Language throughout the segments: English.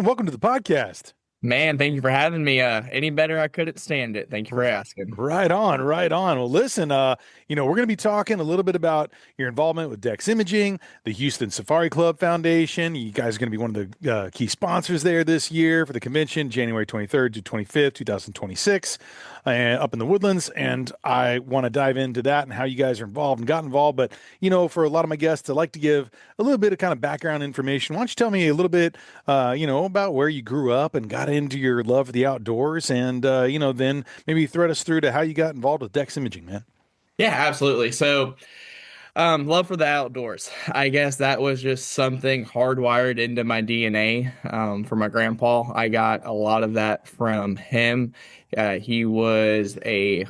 man? Welcome to the podcast. Man, thank you for having me. Any better, I couldn't stand it. Thank you for asking. Right on, right on. Well, listen, we're going to be talking a little bit about your involvement with Dex Imaging, the Houston Safari Club Foundation. You guys are going to be one of the key sponsors there this year for the convention, January 23rd to 25th, 2026, up in the Woodlands. And I want to dive into that and how you guys are involved and got involved. But, for a lot of my guests, I like to give a little bit of kind of background information. Why don't you tell me a little bit, about where you grew up and got into your love of the outdoors and, then maybe thread us through to how you got involved with Dex Imaging, man. Yeah, absolutely. Love for the outdoors. I guess that was just something hardwired into my DNA. For my grandpa, I got a lot of that from him. He was a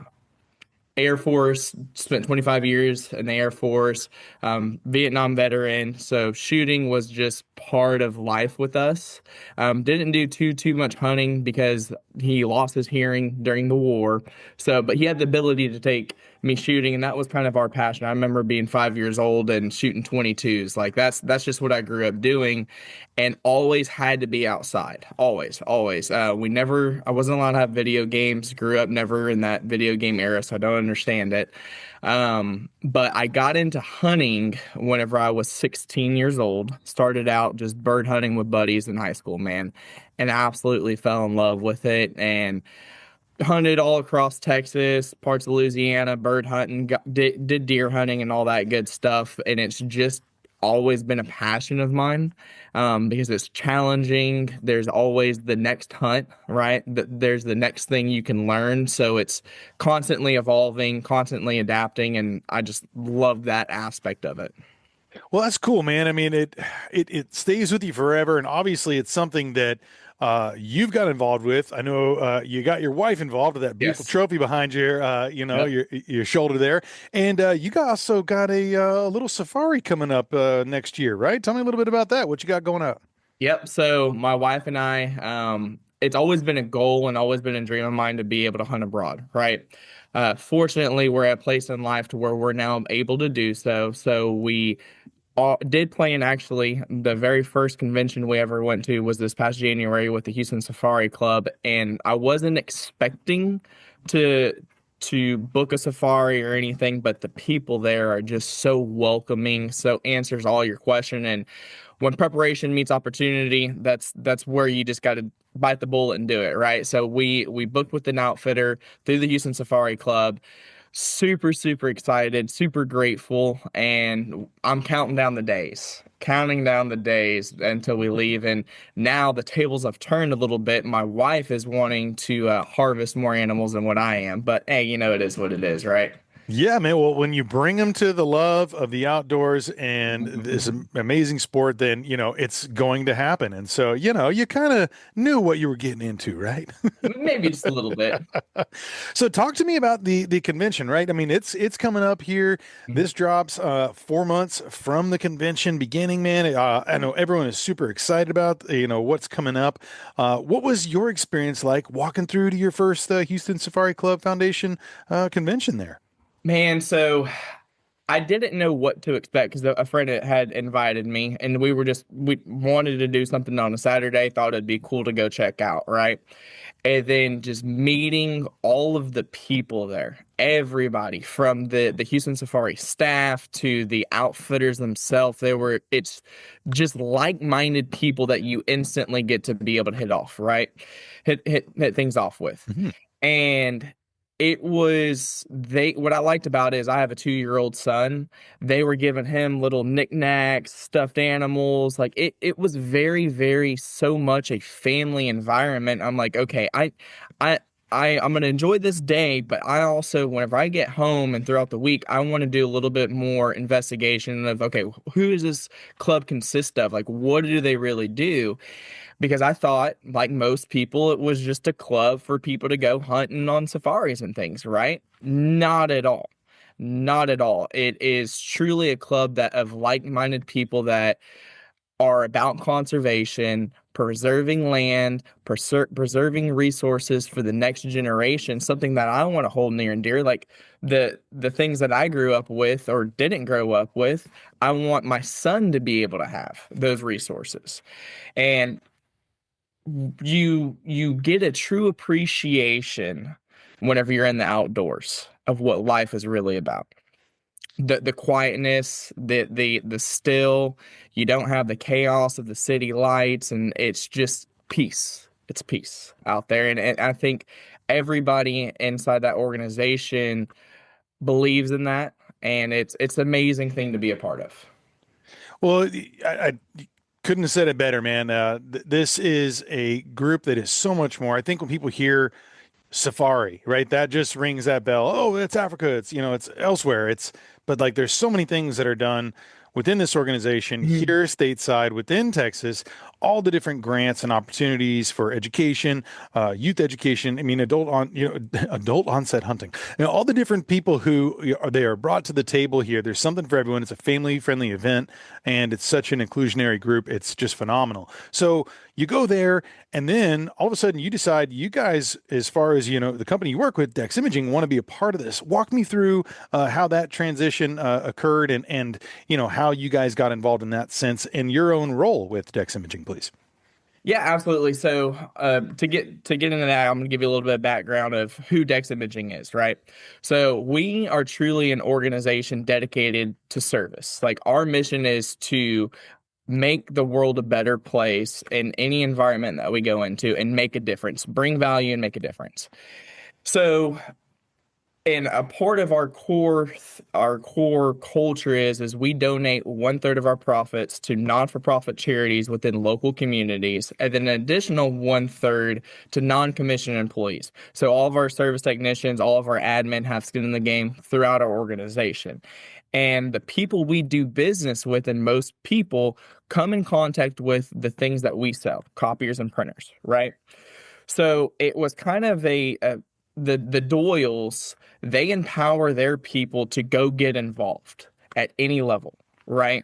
Air Force, spent 25 years in the Air Force, Vietnam veteran. So shooting was just part of life with us. Didn't do too much hunting because he lost his hearing during the war. But he had the ability to take me shooting, and that was kind of our passion. I remember being 5 years old and shooting 22s. Like that's just what I grew up doing, and always had to be outside. Always. I wasn't allowed to have video games. Grew up never in that video game era, so I don't understand it. But I got into hunting whenever I was 16 years old. Started out just bird hunting with buddies in high school, man, and absolutely fell in love with it. And hunted all across Texas, parts of Louisiana, bird hunting, did deer hunting and all that good stuff. And it's just always been a passion of mine, because it's challenging. There's always the next hunt, right? There's the next thing you can learn. So it's constantly evolving, constantly adapting. And I just love that aspect of it. Well, that's cool, man. I mean, it stays with you forever, and obviously, it's something that you've got involved with. I know you got your wife involved with that beautiful Yes. trophy behind your, Yep. your shoulder there, and also got a little safari coming up next year, right? Tell me a little bit about that. What you got going on? Yep. So my wife and I, it's always been a goal and always been a dream of mine to be able to hunt abroad, right? Fortunately, we're at a place in life to where we're now able to do so. So we did plan, actually. The very first convention we ever went to was this past January with the Houston Safari Club, and I wasn't expecting to book a safari or anything, but the people there are just so welcoming, so answers all your question. And when preparation meets opportunity, that's where you just got to bite the bullet and do it, right? So we booked with an outfitter through the Houston Safari Club. Super excited, super grateful, and I'm counting down the days until we leave. And now the tables have turned a little bit. My wife is wanting to harvest more animals than what I am, but hey, it is what it is, right? Yeah, man. Well, when you bring them to the love of the outdoors and this amazing sport, then, it's going to happen. And so, you kind of knew what you were getting into, right? Maybe just a little bit. So talk to me about the convention, right? I mean, it's coming up here. This drops 4 months from the convention beginning, man. I know everyone is super excited about, what's coming up. What was your experience like walking through to your first Houston Safari Club Foundation convention there? Man, so I didn't know what to expect because a friend had invited me, and we wanted to do something on a Saturday, thought it'd be cool to go check out, right? And then just meeting all of the people there, everybody from the Houston Safari staff to the outfitters themselves. It's just like-minded people that you instantly get to be able to hit off, right? Hit things off with. Mhm. And what I liked about it is I have a 2-year-old son. They were giving him little knickknacks, stuffed animals. Like it was very so much a family environment. I'm like, okay, I I'm gonna enjoy this day, but I also, whenever I get home and throughout the week, I want to do a little bit more investigation of, okay, who does this club consist of? Like, what do they really do? Because I thought, like most people, it was just a club for people to go hunting on safaris and things, right? Not at all. Not at all. It is truly a club that of like-minded people that are about conservation, preserving land, preserving resources for the next generation, something that I want to hold near and dear. Like the things that I grew up with or didn't grow up with, I want my son to be able to have those resources. And you get a true appreciation whenever you're in the outdoors of what life is really about. The quietness, the still, you don't have the chaos of the city lights, and it's just peace. It's peace out there. And I think everybody inside that organization believes in that, and it's an amazing thing to be a part of. Well, I couldn't have said it better, man. This is a group that is so much more. I think when people hear safari, right, that just rings that bell. Oh, it's Africa. It's, it's elsewhere. But like, there's so many things that are done within this organization Mhm. here stateside within Texas, all the different grants and opportunities for education, youth education. I mean, adult onset hunting, all the different people who they are brought to the table here. There's something for everyone. It's a family friendly event, and it's such an inclusionary group. It's just phenomenal. So you go there, and then all of a sudden you decide, you guys, as far as the company you work with, Dex Imaging, want to be a part of this. Walk me through how that transition occurred, and how you guys got involved in that sense and your own role with Dex Imaging, please. Yeah, absolutely. So, to get into that, I'm going to give you a little bit of background of who Dex Imaging is, right? So, we are truly an organization dedicated to service. Like, our mission is to make the world a better place in any environment that we go into and make a difference, bring value and make a difference. So, and a part of our core culture is we donate 1/3 of our profits to non-for-profit charities within local communities, and then an additional 1/3 to non-commissioned employees. So all of our service technicians, all of our admin have skin in the game throughout our organization. And the people we do business with, and most people come in contact with the things that we sell, copiers and printers, right? So it was kind of the Doyles, they empower their people to go get involved at any level, right?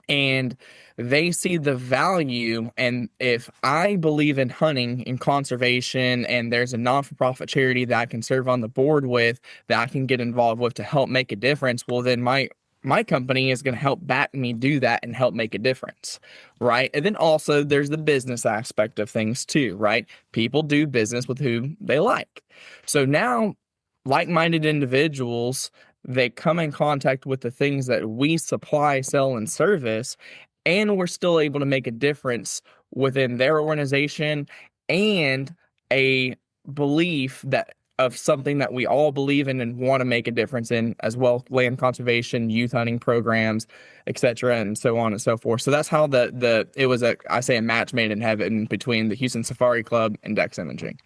And they see the value. And if I believe in hunting and conservation, and there's a non-for-profit charity that I can serve on the board with, that I can get involved with to help make a difference, well, then my company is going to help back me do that and help make a difference, right? And then also there's the business aspect of things too, right? People do business with who they like. So now, like-minded individuals, they come in contact with the things that we supply, sell, and service, and we're still able to make a difference within their organization, and a belief that of something that we all believe in and want to make a difference in as well: land conservation, youth hunting programs, etc., and so on and so forth. So that's how the it was a match made in heaven between the Houston Safari Club and Dex Imaging.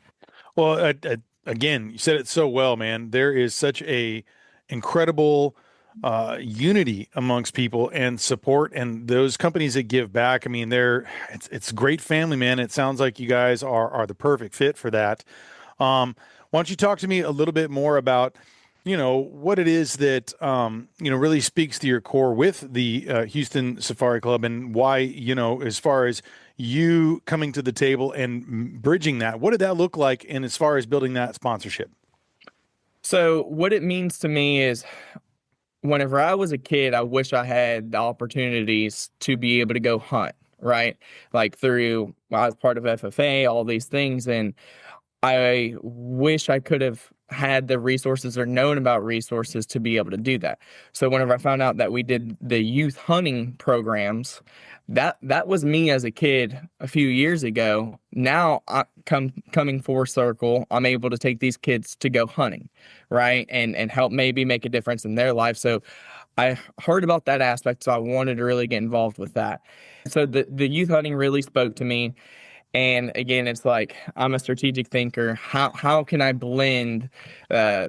Well, again, you said it so well, man. There is such a incredible unity amongst people and support, and those companies that give back. I mean, it's great family, man. It sounds like you guys are the perfect fit for that. Why don't you talk to me a little bit more about, what it is that, really speaks to your core with the Houston Safari Club, and why, as far as you coming to the table and bridging that, what did that look like? And as far as building that sponsorship? So what it means to me is, whenever I was a kid, I wish I had the opportunities to be able to go hunt, right? Like through, well, I was part of FFA, all these things, and I wish I could have had the resources or known about resources to be able to do that. So whenever I found out that we did the youth hunting programs, that was me as a kid a few years ago. Now I coming full circle, I'm able to take these kids to go hunting, right? And help maybe make a difference in their life. So I heard about that aspect, so I wanted to really get involved with that. So the youth hunting really spoke to me. And again, it's like, I'm a strategic thinker. How can I blend uh,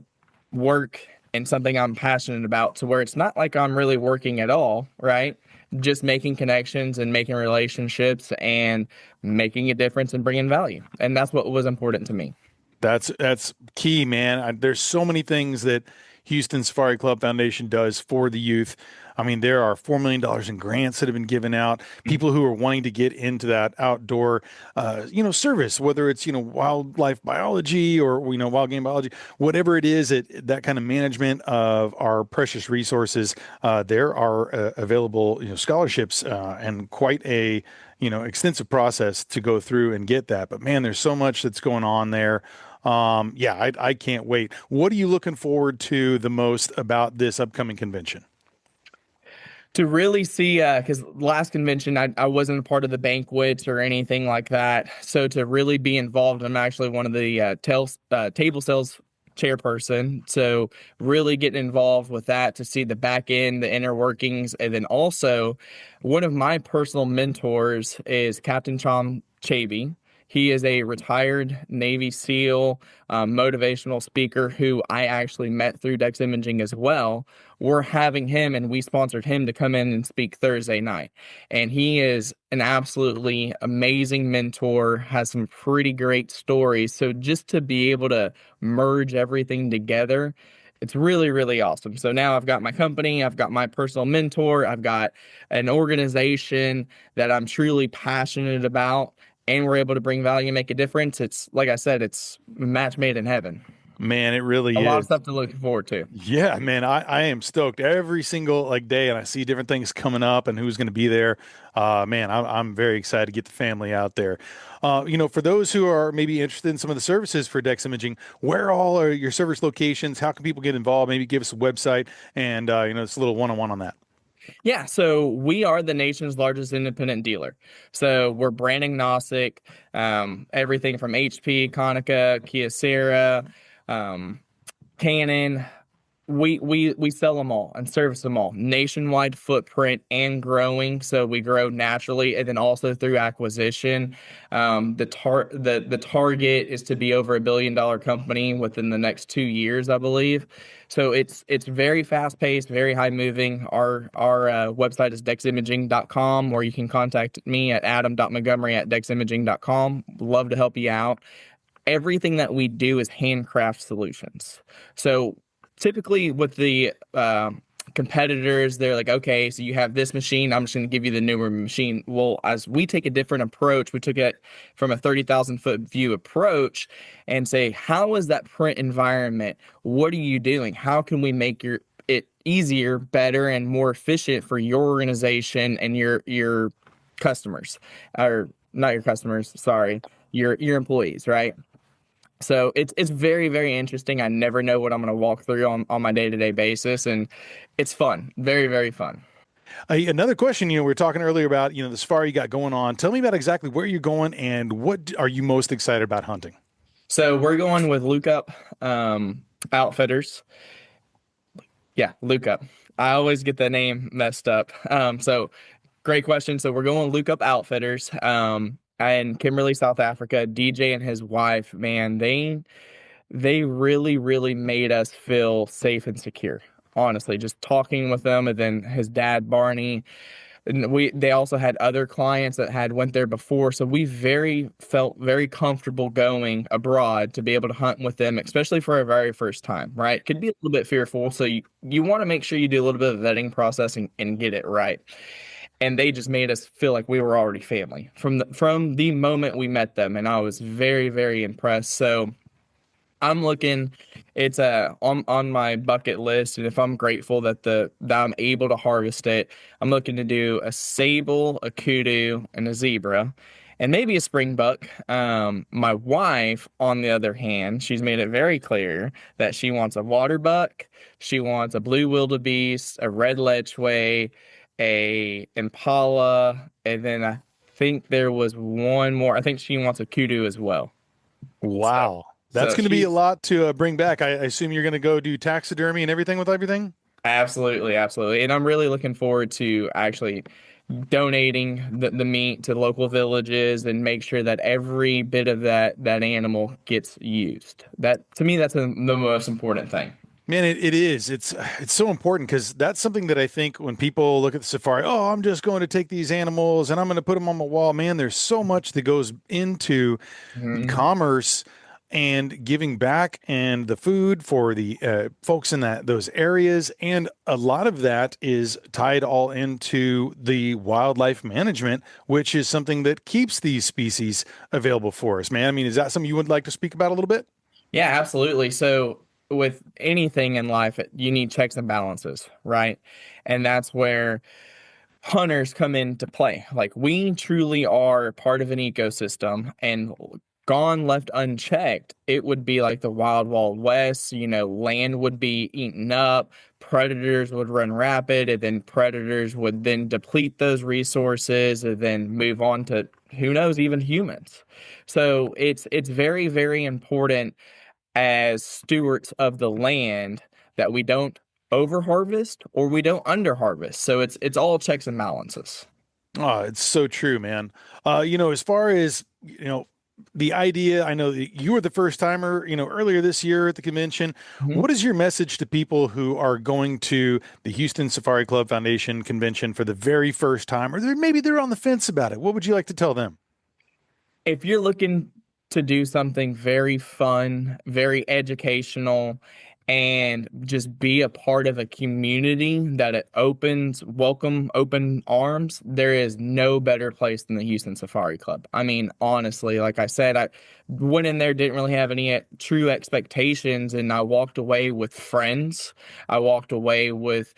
work and something I'm passionate about, to where it's not like I'm really working at all, right? Just making connections and making relationships and making a difference and bringing value. And that's what was important to me. That's key, man. There's so many things that Houston Safari Club Foundation does for the youth. I mean, there are $4 million in grants that have been given out. People who are wanting to get into that outdoor, service, whether it's wildlife biology, or wild game biology, whatever it is, that kind of management of our precious resources. There are available scholarships, and quite a extensive process to go through and get that. But man, there's so much that's going on there. Yeah, I can't wait. What are you looking forward to the most about this upcoming convention? To really see, because last convention I wasn't a part of the banquets or anything like that. So to really be involved, I'm actually one of the table sales chairperson. So really getting involved with that to see the back end, the inner workings, and then also one of my personal mentors is Captain Tom Chavey. He is a retired Navy SEAL, motivational speaker who I actually met through Dex Imaging as well. We're having him, and we sponsored him to come in and speak Thursday night. And he is an absolutely amazing mentor, has some pretty great stories. So just to be able to merge everything together, it's really, really awesome. So now I've got my company, I've got my personal mentor, I've got an organization that I'm truly passionate about, and we're able to bring value and make a difference. It's like I said, it's a match made in heaven. Man, it A really lot of is. stuff to look forward to. Yeah, man, I am stoked every single like day, and I see different things coming up and who's going to be there. Man, I'm very excited to get the family out there. For those who are maybe interested in some of the services for Dex Imaging, where all are your service locations? How can people get involved? Maybe give us a website and it's a little one-on-one on that. Yeah, so we are the nation's largest independent dealer. So we're brand agnostic, everything from HP, Konica, Kyocera, um, Canon. We sell them all and service them all. Nationwide footprint and growing, so we grow naturally and then also through acquisition. The target is to be over $1 billion company within the next 2 years, I believe. So it's very fast paced, very high moving. Our website is deximaging.com, or you can contact me at adam.montgomery@deximaging.com. Love to help you out. Everything that we do is handcraft solutions. So typically with the competitors, they're like, okay, so you have this machine, I'm just going to give you the newer machine. Well, as we take a different approach, we took it from a 30,000 foot view approach and say, how is that print environment? What are you doing? How can we make it easier, better, and more efficient for your organization and your customers, or not your customers, sorry, your employees, right? So it's very, very interesting. I never know what I'm going to walk through on my day-to-day basis, and it's fun. Very, very fun. Another question, we were talking earlier about, the safari you got going on. Tell me about exactly where you're going and what are you most excited about hunting? So we're going with Lookup Outfitters. Yeah, Lookup. I always get the name messed up. So great question. So we're going Lookup Outfitters. In Kimberley, South Africa. DJ and his wife, man, they really, really made us feel safe and secure. Honestly, just talking with them, and then his dad, Barney, and they also had other clients that had went there before, so we very felt very comfortable going abroad to be able to hunt with them, especially for our very first time, right? Could be a little bit fearful, so you want to make sure you do a little bit of vetting process and get it right. And they just made us feel like we were already family from the moment we met them, and I was very, very impressed. So I'm looking, it's on my bucket list, and if I'm grateful that I'm able to harvest it, I'm looking to do a sable, a kudu, and a zebra, and maybe a springbuck. My wife, on the other hand, she's made it very clear that she wants a water buck, she wants a blue wildebeest, a red lechwe, a impala, and then I think there was one more. I think she wants a kudu as well. So, Wow. That's so going to be a she's lot to bring back. I assume you're going to go do taxidermy and everything with everything? absolutely, absolutely. And I'm really looking forward to actually donating the meat to local villages and make sure that every bit of that animal gets used. That to me, that's the most important thing. Man, it is. It's so important because that's something that I think when people look at the safari, oh, I'm just going to take these animals and I'm going to put them on my wall. Man, there's so much that goes into the Mhm. commerce and giving back and the food for the folks in those areas, and a lot of that is tied all into the wildlife management, which is something that keeps these species available for us. Man, I mean, is that something you would like to speak about a little bit? Yeah, absolutely. So with anything in life, you need checks and balances, right? And that's where hunters come into play. Like we truly are part of an ecosystem, and gone left unchecked, it would be like the wild, wild west. Land would be eaten up, predators would run rapid, and then predators would then deplete those resources and then move on to who knows, even humans. So it's very, very important as stewards of the land that we don't overharvest or we don't underharvest. So it's all checks and balances. Oh, it's so true, man. As far as, the idea, I know that you were the first timer, earlier this year at the convention. Mhm. What is your message to people who are going to the Houston Safari Club Foundation convention for the very first time, or maybe they're on the fence about it? What would you like to tell them? If you're looking to do something very fun, very educational, and just be a part of a community that it welcome open arms, there is no better place than the Houston Safari Club. I mean, honestly, like I said, I went in there, didn't really have any true expectations, and I walked away with friends. I walked away with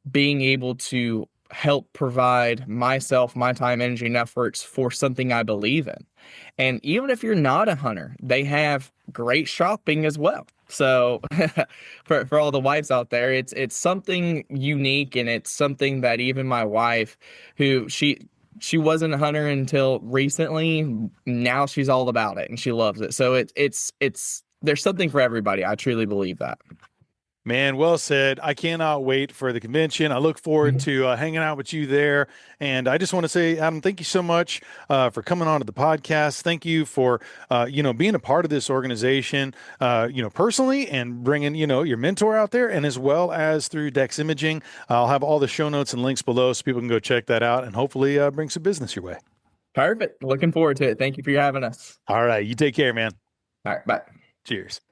being able to help provide myself, my time, energy, and efforts for something I believe in. And even if you're not a hunter, they have great shopping as well. So for all the wives out there, it's something unique, and it's something that even my wife, who she wasn't a hunter until recently, now she's all about it and she loves it. So it's there's something for everybody. I truly believe that. Man, well said. I cannot wait for the convention. I look forward Mhm. to hanging out with you there. And I just want to say, Adam, thank you so much for coming on to the podcast. Thank you for, being a part of this organization, personally, and bringing, your mentor out there, and as well as through Dex Imaging. I'll have all the show notes and links below so people can go check that out and hopefully bring some business your way. Perfect. Looking forward to it. Thank you for having us. All right. You take care, man. All right, bye. Cheers.